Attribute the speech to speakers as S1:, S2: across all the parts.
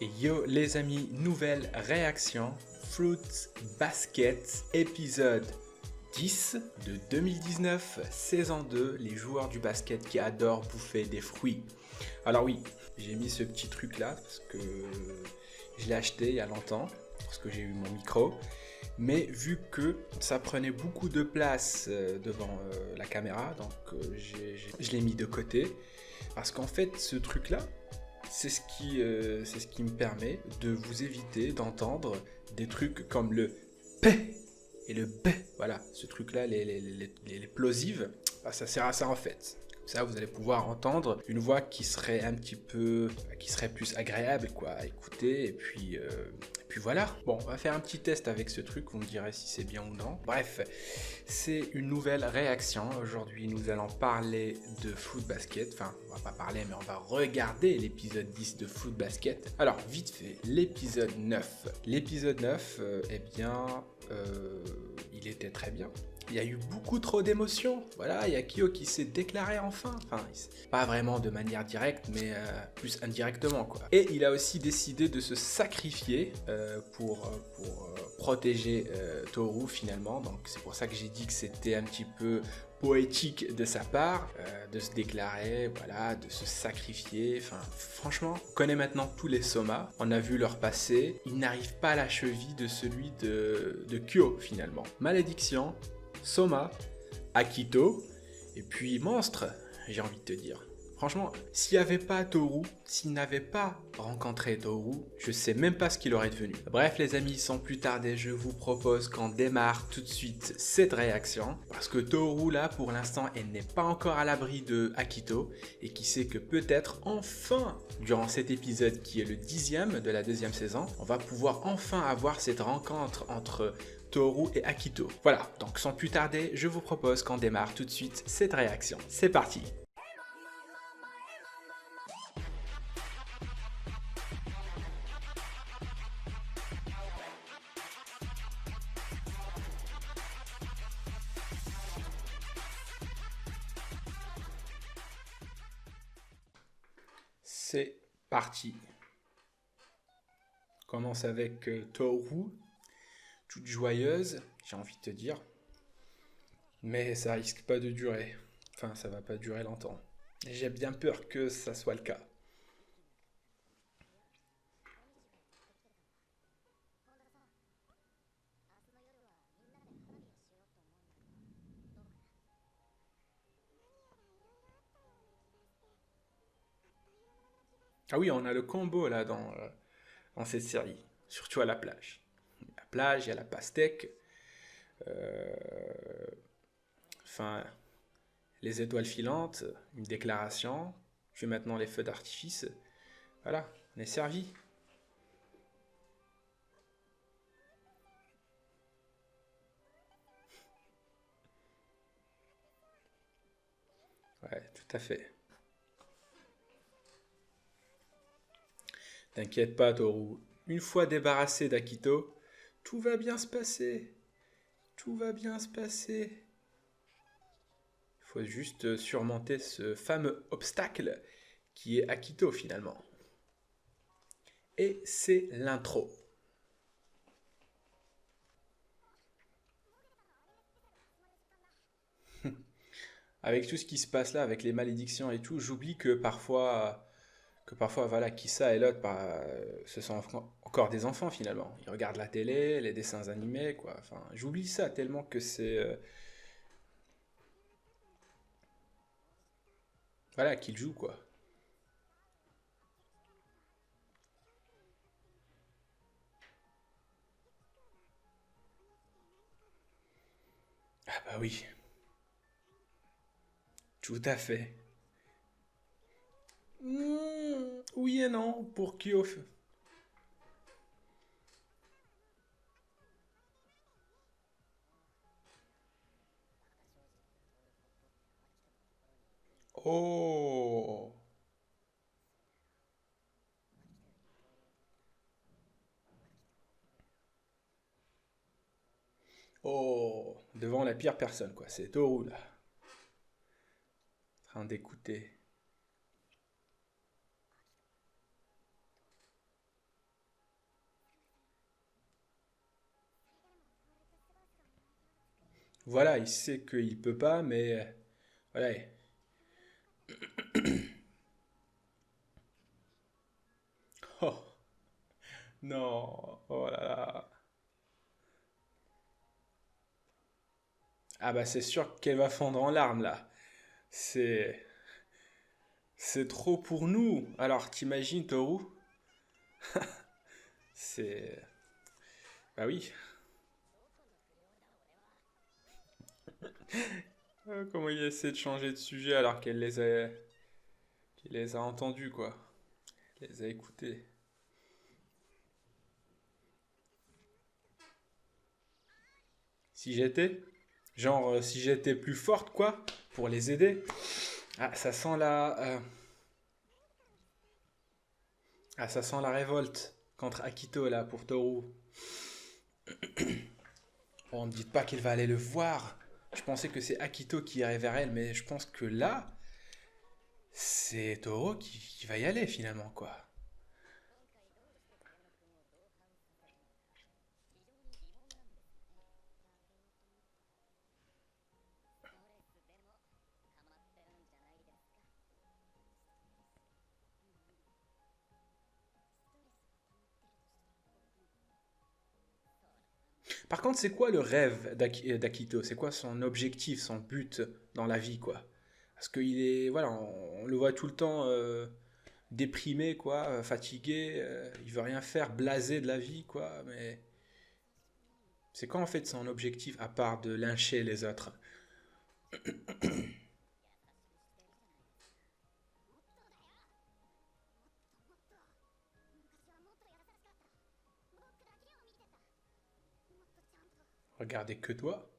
S1: Et yo les amis, nouvelle réaction, Fruit Basket, épisode 10 de 2019, saison 2, les joueurs du basket qui adorent bouffer des fruits. Alors oui, j'ai mis ce petit truc là parce que je l'ai acheté il y a longtemps, parce que j'ai eu mon micro. Mais vu que ça prenait beaucoup de place devant la caméra, donc je l'ai mis de côté. Parce qu'en fait, ce truc-là, c'est ce qui me permet de vous éviter d'entendre des trucs comme le P et le B. Voilà, ce truc-là, les plosives, bah, ça sert à ça en fait. Comme ça, vous allez pouvoir entendre une voix qui serait un petit peu, qui serait plus agréable quoi, à écouter. Et puis voilà. Bon, on va faire un petit test avec ce truc, vous me direz si c'est bien ou non. Bref, c'est une nouvelle réaction. Aujourd'hui, nous allons parler de Fruit Basket. Enfin, on va pas parler, mais on va regarder l'épisode 10 de Fruit Basket. Alors, vite fait, l'épisode 9. L'épisode 9, il était très bien. Il y a eu beaucoup trop d'émotions. Voilà, il y a Kyo qui s'est déclaré enfin. Enfin, pas vraiment de manière directe, mais plus indirectement, quoi. Et il a aussi décidé de se sacrifier pour protéger Toru, finalement. Donc, c'est pour ça que j'ai dit que c'était un petit peu poétique de sa part, de se déclarer, voilà, de se sacrifier. Enfin, franchement, on connaît maintenant tous les Soma. On a vu leur passé. Ils n'arrivent pas à la cheville de celui de Kyo, finalement. Malédiction, Soma, Akito, et puis Monstre, j'ai envie de te dire. Franchement, s'il n'y avait pas Toru, s'il n'avait pas rencontré Toru, je sais même pas ce qu'il aurait devenu. Bref les amis, sans plus tarder, je vous propose qu'on démarre tout de suite cette réaction. Parce que Toru là, pour l'instant, elle n'est pas encore à l'abri de Akito. Et qui sait que peut-être enfin, durant cet épisode qui est le 10e de la deuxième saison, on va pouvoir enfin avoir cette rencontre entre Toru et Akito. Voilà, donc sans plus tarder, je vous propose qu'on démarre tout de suite cette réaction. C'est parti! C'est parti. On commence avec Toru, toute joyeuse, j'ai envie de te dire. Mais ça risque pas de durer. Enfin, ça va pas durer longtemps. J'ai bien peur que ça soit le cas. Ah oui, on a le combo là dans cette série, surtout à la plage. La plage, il y a la pastèque, euh, enfin, les étoiles filantes, une déclaration, puis maintenant les feux d'artifice. Voilà, on est servi. Ouais, tout à fait. T'inquiète pas, Toru. Une fois débarrassé d'Akito, tout va bien se passer. Tout va bien se passer. Il faut juste surmonter ce fameux obstacle qui est Akito finalement. Et c'est l'intro. Avec tout ce qui se passe là, avec les malédictions et tout, j'oublie que parfois, voilà, Kissa et l'autre, ce sont encore des enfants finalement. Ils regardent la télé, les dessins animés, quoi. Enfin, j'oublie ça tellement que c'est, voilà, qu'ils jouent, quoi. Ah bah oui, tout à fait. Oui et non, pour Kyo. Oh, oh, devant la pire personne, quoi. C'est Toru, là, en train d'écouter. voilà, il sait qu'il peut pas, mais voilà. Oh, non, oh là là. Ah bah c'est sûr qu'elle va fondre en larmes là. C'est c'est trop pour nous. Alors t'imagines Toru? C'est bah oui. Comment il essaie de changer de sujet alors qu'il les a entendus quoi. Il les a écoutés. Si j'étais genre si j'étais plus forte quoi pour les aider. Ah ça sent ça sent la révolte contre Akito là pour Toru. Bon, ne dites pas qu'elle va aller le voir. Je pensais que c'est Akito qui irait vers elle, mais je pense que là, c'est Toro qui va y aller finalement, quoi. Par contre, c'est quoi le rêve d'Akito? C'est quoi son objectif, son but dans la vie, quoi? Parce qu'il est, voilà, on le voit tout le temps déprimé, quoi, fatigué, il veut rien faire, blasé de la vie, quoi. Mais c'est quoi en fait son objectif à part de lyncher les autres? Regardez que toi.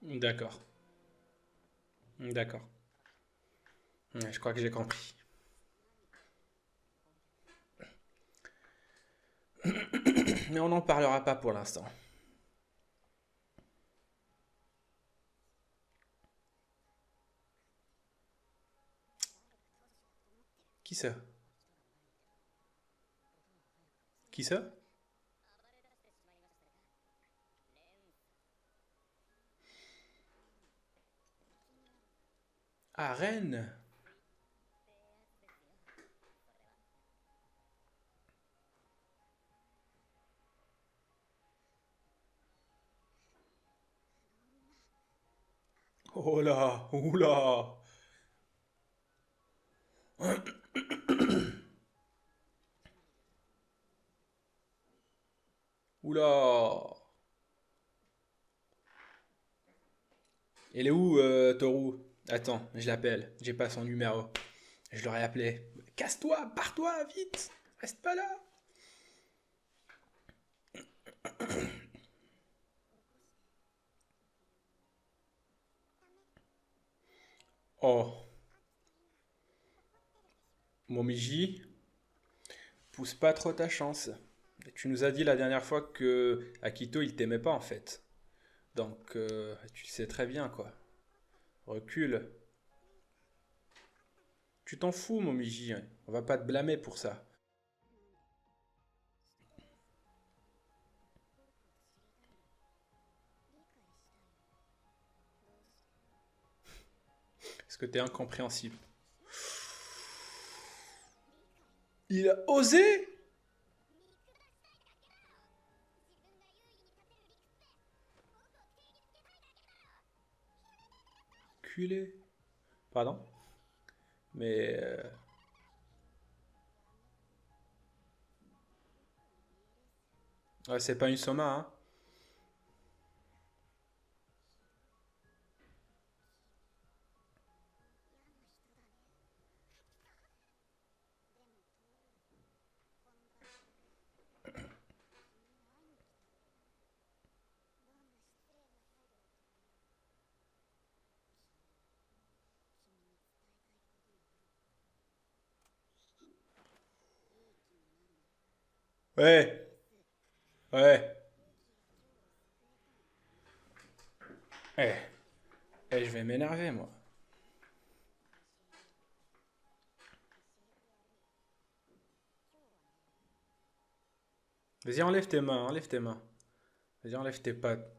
S1: D'accord, d'accord. Ouais, je crois que j'ai compris. Mais on n'en parlera pas pour l'instant. Qui ça? Qui ça? Ah, Rennes. Oh là, oula, oula. Elle est où, Toru? Attends, je l'appelle. J'ai pas son numéro. Je l'aurais appelé. Casse-toi, pars-toi, vite. Reste pas là. Oh, Momiji, pousse pas trop ta chance. Tu nous as dit la dernière fois que Akito il t'aimait pas en fait. Donc tu le sais très bien quoi. Recule. Tu t'en fous, Momiji. On va pas te blâmer pour ça. Parce que t'es incompréhensible. Il a osé? Culé. Pardon? Mais ouais, c'est pas une soma, hein. Ouais, ouais. Eh, je vais m'énerver, moi. Vas-y, enlève tes mains, enlève tes mains. Vas-y, enlève tes pattes.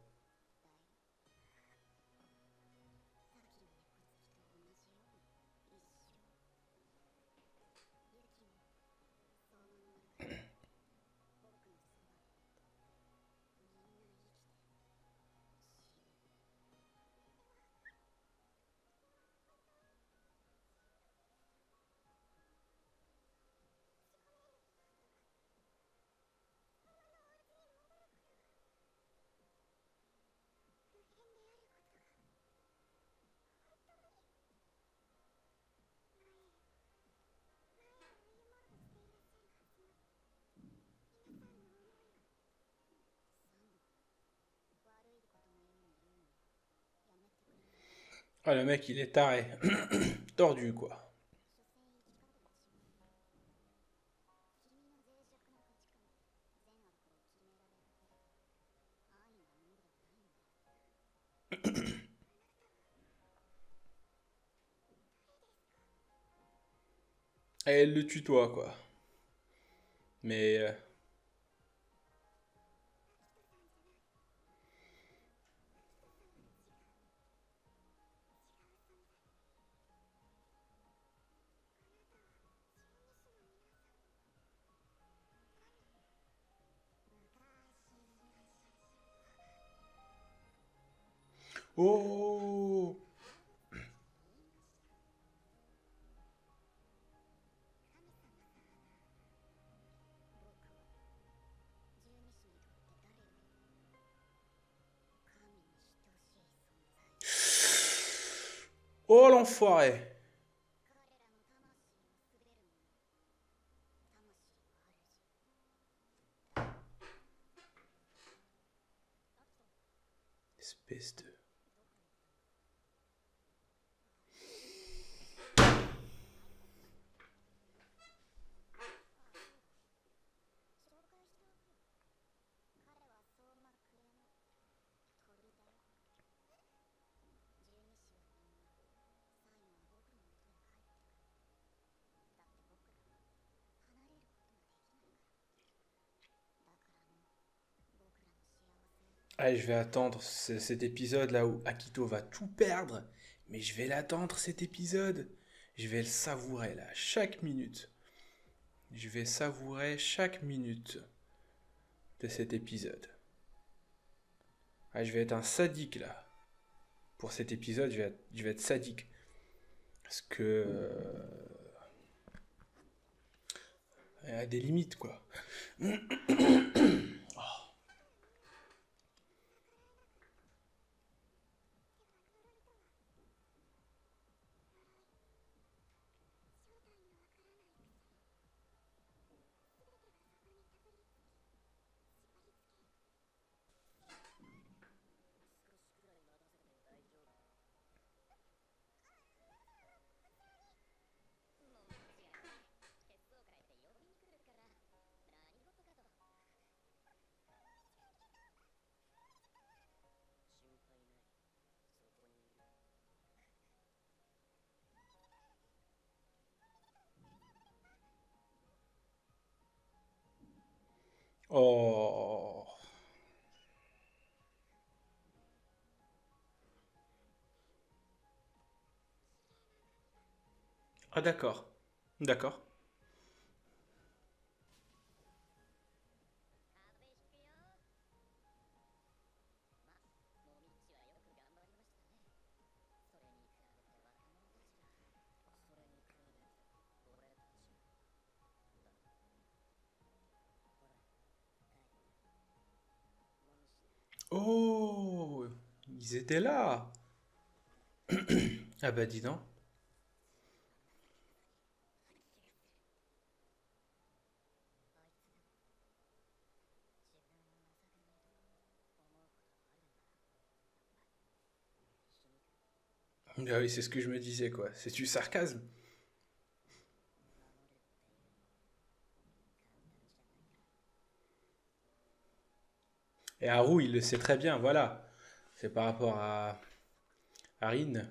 S1: Ah, le mec, il est taré. Tordu, quoi. Et elle le tutoie, quoi. Mais... Oh! Oh, l'enfoiré! Espèce de... Allez, je vais attendre cet épisode là où Akito va tout perdre. Mais je vais l'attendre cet épisode. Je vais le savourer là, chaque minute. Je vais savourer chaque minute de cet épisode. Ah, je vais être un sadique là. Pour cet épisode, je vais être sadique. Parce que... il y a des limites quoi. Oh. Ah d'accord. D'accord. Oh. Ils étaient là. Ah bah dis donc. Ah oui, c'est ce que je me disais quoi. C'est du sarcasme. Et Haru, il le sait très bien, voilà. C'est par rapport à Rin.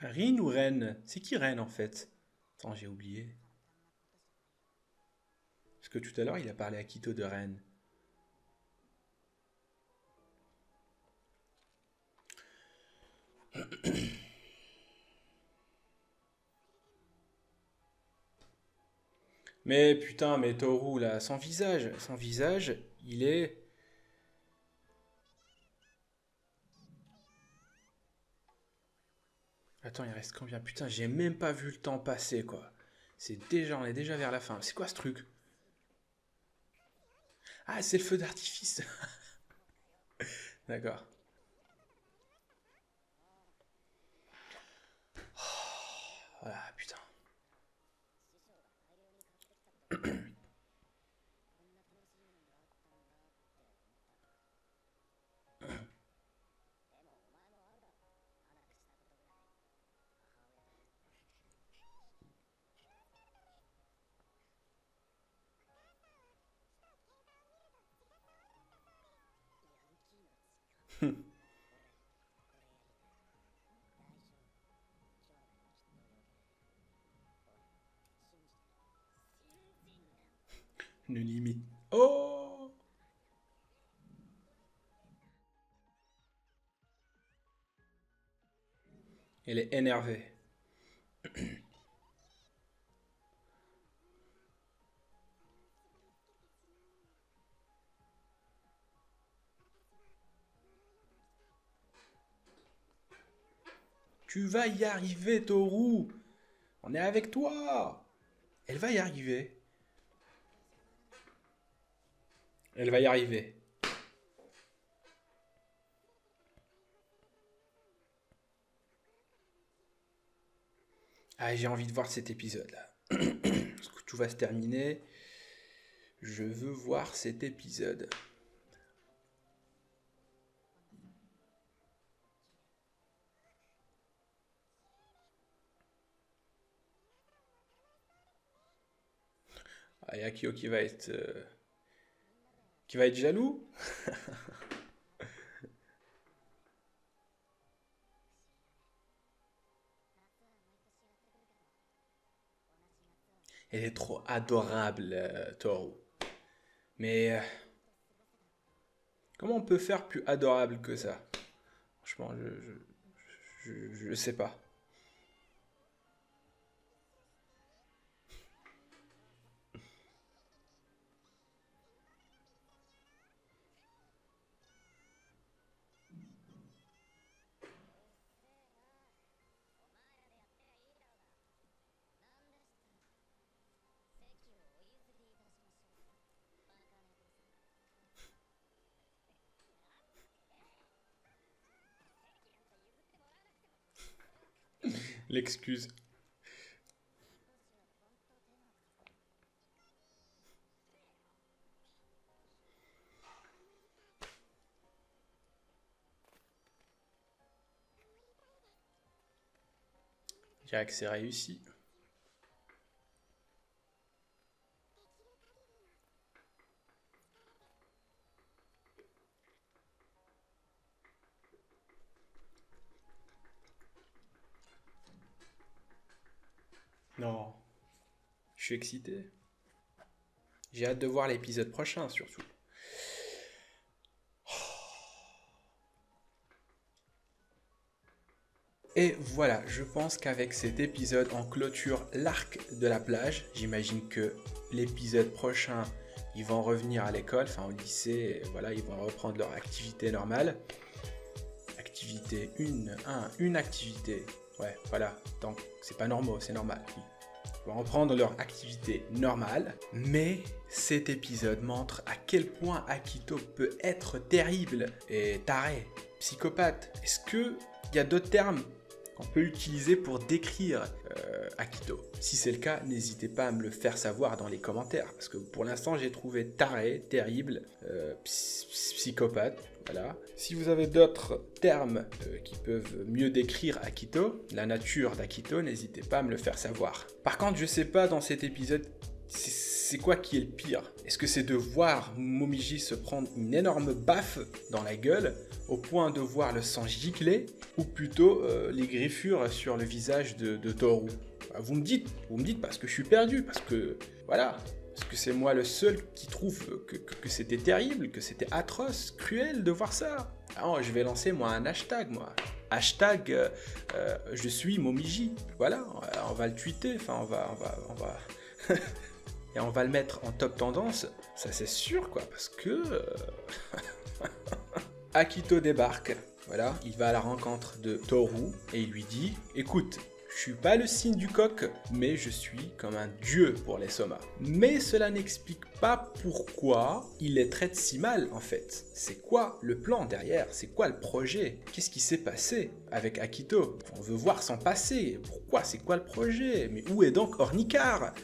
S1: Rin ou Ren? C'est qui Ren en fait? Attends, j'ai oublié. que tout à l'heure, il a parlé à Akito de Ren. Mais putain, mais Toru, là, son visage, il est... Attends, il reste combien? Putain, j'ai même pas vu le temps passer, quoi. On est déjà vers la fin. C'est quoi ce truc? Ah, c'est le feu d'artifice. D'accord. Voilà, putain. Une limite. Oh! Elle est énervée. Tu vas y arriver, Toru. On est avec toi. Elle va y arriver. Elle va y arriver. Ah, j'ai envie de voir cet épisode-là. Parce que tout va se terminer. Je veux voir cet épisode. Ah, y a Akio qui va être jaloux. Elle est trop adorable, Toru. Mais comment on peut faire plus adorable que ça? Franchement, je sais pas. L'excuse. Je dirais que c'est réussi. Non, je suis excité. J'ai hâte de voir l'épisode prochain, surtout. Et voilà, je pense qu'avec cet épisode, on clôture l'arc de la plage. J'imagine que l'épisode prochain, ils vont revenir à l'école, enfin au lycée, et voilà, ils vont reprendre leur activité normale. Activité une activité. Ouais, voilà, donc c'est pas normal, c'est normal. Ils vont reprendre leur activité normale, mais cet épisode montre à quel point Akito peut être terrible et taré, psychopathe. Est-ce qu'il y a d'autres termes qu'on peut utiliser pour décrire Akito? Si c'est le cas, n'hésitez pas à me le faire savoir dans les commentaires, parce que pour l'instant j'ai trouvé taré, terrible, psychopathe, voilà. Si vous avez d'autres termes qui peuvent mieux décrire Akito, la nature d'Akito, n'hésitez pas à me le faire savoir. Par contre, je sais pas dans cet épisode, c'est quoi qui est le pire? Est-ce que c'est de voir Momiji se prendre une énorme baffe dans la gueule, au point de voir le sang gicler, ou plutôt les griffures sur le visage de Toru? Vous me dites parce que je suis perdu, parce que, voilà, Est-ce que c'est moi le seul qui trouve que c'était terrible, que c'était atroce, cruel de voir ça? Alors, je vais lancer moi un hashtag, moi. Hashtag je suis Momiji. Voilà, on va le tweeter, enfin on va et on va le mettre en top tendance, ça c'est sûr quoi, parce que Akito débarque, voilà, il va à la rencontre de Toru et il lui dit écoute, je suis pas le signe du coq, mais je suis comme un dieu pour les Soma. Mais cela n'explique pas pourquoi il les traite si mal en fait. C'est quoi le plan derrière? C'est quoi le projet? Qu'est-ce qui s'est passé avec Akito? On veut voir son passé. Pourquoi? C'est quoi le projet? Mais où est donc Ornikar?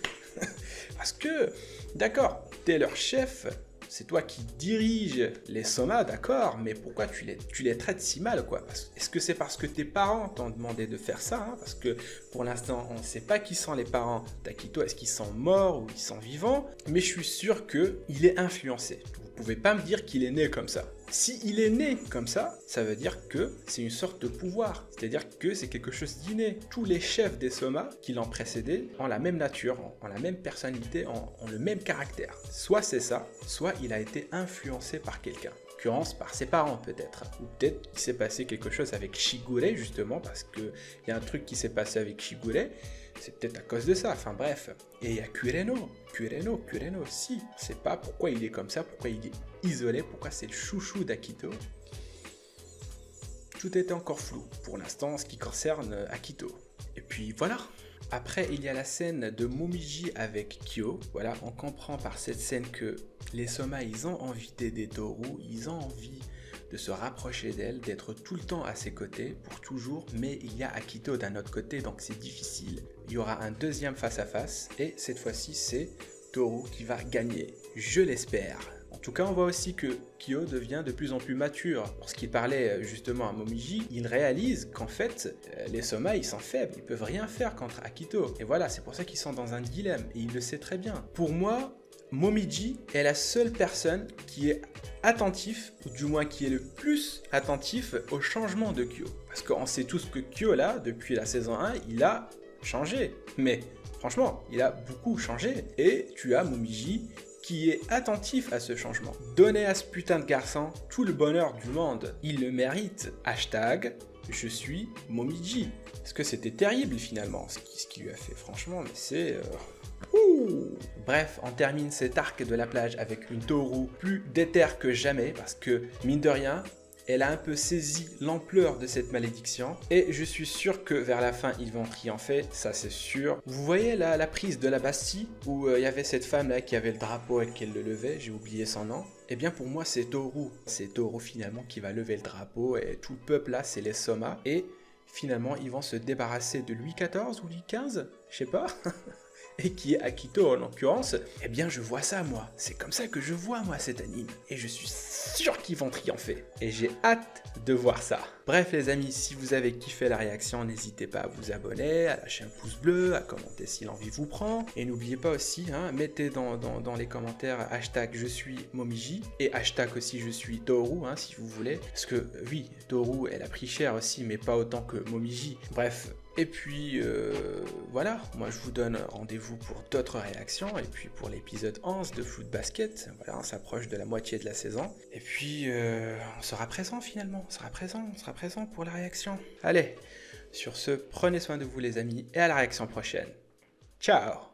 S1: Parce que, d'accord, t'es leur chef, c'est toi qui diriges les Soma, d'accord, mais pourquoi tu les traites si mal, quoi? Est-ce que c'est parce que tes parents t'ont demandé de faire ça, hein? Parce que pour l'instant, on ne sait pas qui sont les parents d'Akito, est-ce qu'ils sont morts ou ils sont vivants? Mais je suis sûr qu'il est influencé. Vous pouvez pas me dire qu'il est né comme ça. S'il est né comme ça, ça veut dire que c'est une sorte de pouvoir. C'est-à-dire que c'est quelque chose d'inné. Tous les chefs des Soma qui l'ont précédé ont la même nature, ont la même personnalité, ont le même caractère. Soit c'est ça, soit il a été influencé par quelqu'un. En l'occurrence par ses parents peut-être. Ou peut-être qu'il s'est passé quelque chose avec Shigure justement, parce qu'il y a un truc qui s'est passé avec Shigure. C'est peut-être à cause de ça, enfin bref. Et il y a Kureno, si. Je sais pas pourquoi il est comme ça, pourquoi il est isolé, pourquoi c'est le chouchou d'Akito. Tout est encore flou, pour l'instant, en ce qui concerne Akito. Et puis voilà. Après, il y a la scène de Momiji avec Kyo. Voilà, on comprend par cette scène que les Soma, ils ont envie d'aider Toru, ils ont envie de se rapprocher d'elle, d'être tout le temps à ses côtés, pour toujours, mais il y a Akito d'un autre côté, donc c'est difficile. Il y aura un deuxième face-à-face, et cette fois-ci, c'est Toru qui va gagner. Je l'espère. En tout cas, on voit aussi que Kyo devient de plus en plus mature. Lorsqu'il parlait justement à Momiji, il réalise qu'en fait, les Soma, ils sont faibles, ils peuvent rien faire contre Akito. Et voilà, c'est pour ça qu'ils sont dans un dilemme, et il le sait très bien. Pour moi, Momiji est la seule personne qui est attentif, ou du moins qui est le plus attentif au changement de Kyo. Parce qu'on sait tous que Kyo, là, depuis la saison 1, il a changé. Mais franchement, il a beaucoup changé. Et tu as Momiji qui est attentif à ce changement. Donnez à ce putain de garçon tout le bonheur du monde. Il le mérite. Hashtag je suis Momiji. Parce que c'était terrible finalement ce qu'il lui a fait. Franchement, mais c'est... Bref, on termine cet arc de la plage avec une Toru plus déterre que jamais parce que, mine de rien, elle a un peu saisi l'ampleur de cette malédiction et je suis sûr que vers la fin, ils vont triompher, ça c'est sûr. Vous voyez la prise de la Bastille où il y avait cette femme là qui avait le drapeau et qu'elle le levait, j'ai oublié son nom. Eh bien pour moi c'est Toru. C'est Toru finalement qui va lever le drapeau et tout le peuple là c'est les Soma et finalement ils vont se débarrasser de Louis XIV ou Louis XV, je sais pas. Et qui est Akito en l'occurrence, eh bien je vois ça moi, c'est comme ça que je vois moi cet anime, et je suis sûr qu'ils vont triompher, et j'ai hâte de voir ça. Bref les amis, si vous avez kiffé la réaction, n'hésitez pas à vous abonner, à lâcher un pouce bleu, à commenter si l'envie vous prend, et n'oubliez pas aussi, mettez dans les commentaires hashtag je suis Momiji, et hashtag aussi je suis Toru, si vous voulez, parce que oui, Toru elle a pris cher aussi, mais pas autant que Momiji, bref. Et puis voilà, moi je vous donne rendez-vous pour d'autres réactions et puis pour l'épisode 11 de Foot Basket, voilà, on s'approche de la moitié de la saison. Et puis on sera présent finalement, on sera présent pour la réaction. Allez, sur ce, prenez soin de vous les amis et à la réaction prochaine. Ciao!